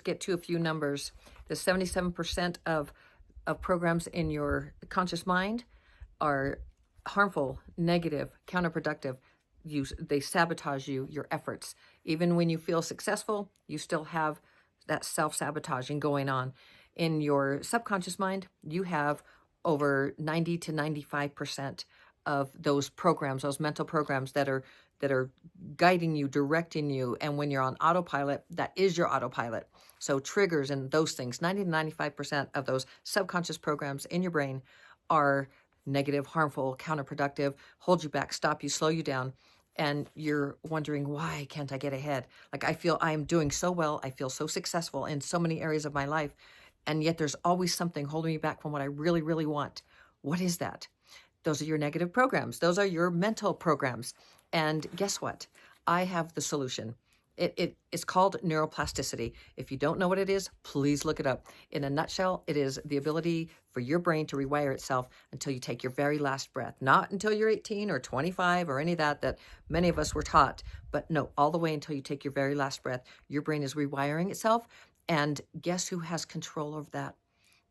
get to a few numbers. The 77% of programs in your conscious mind are harmful, negative, counterproductive. They sabotage your efforts. Even when you feel successful, you still have that self-sabotaging going on. In your subconscious mind, you have over 90 to 95% of those programs, those mental programs that are guiding you, directing you. And when you're on autopilot, that is your autopilot. So triggers and those things, 90 to 95% of those subconscious programs in your brain are negative, harmful, counterproductive, hold you back, stop you, slow you down. And you're wondering, why can't I get ahead? Like, I feel I am doing so well. I feel so successful in so many areas of my life. And yet there's always something holding me back from what I really, really want. What is that? Those are your negative programs. Those are your mental programs. And guess what? I have the solution. It's called neuroplasticity. If you don't know what it is, please look it up. In a nutshell, it is the ability for your brain to rewire itself until you take your very last breath. Not until you're 18 or 25 or any of that many of us were taught, but no, all the way until you take your very last breath. Your brain is rewiring itself. And guess who has control of that?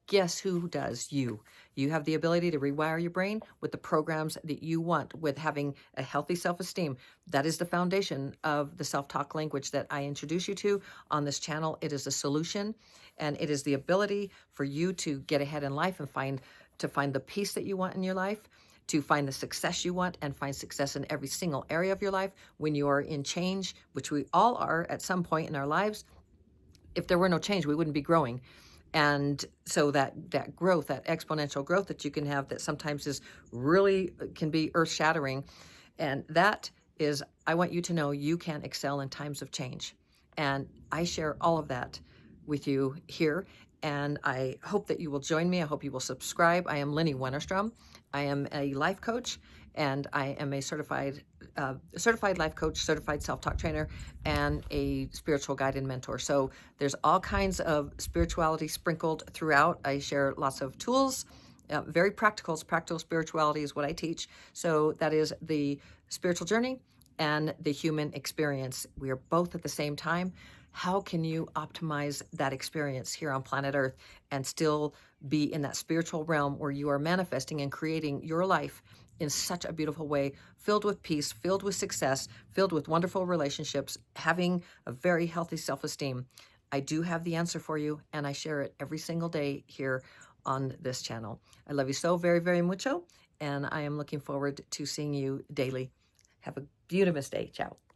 Guess who does? You. You have the ability to rewire your brain with the programs that you want, with having a healthy self-esteem. That is the foundation of the self-talk language that I introduce you to on this channel. It is a solution, and it is the ability for you to get ahead in life and find the peace that you want in your life, to find the success you want, and find success in every single area of your life. When you are in change, which we all are at some point in our lives, if there were no change, we wouldn't be growing. And so that growth, that exponential growth that you can have, that sometimes is really can be earth shattering. And that is, I want you to know you can excel in times of change. And I share all of that with you here. And I hope that you will join me. I hope you will subscribe. I am Lynnie Wennerstrom. I am a life coach, and I am a certified life coach, certified self-talk trainer, and a spiritual guide and mentor. So there's all kinds of spirituality sprinkled throughout. I share lots of tools, very practical. Practical spirituality is what I teach. So that is the spiritual journey and the human experience. We are both at the same time. How can you optimize that experience here on planet Earth and still be in that spiritual realm where you are manifesting and creating your life in such a beautiful way, filled with peace, filled with success, filled with wonderful relationships, having a very healthy self-esteem? I do have the answer for you, and I share it every single day here on this channel. I love you so very, very mucho, and I am looking forward to seeing you daily. Have a beautiful day. Ciao.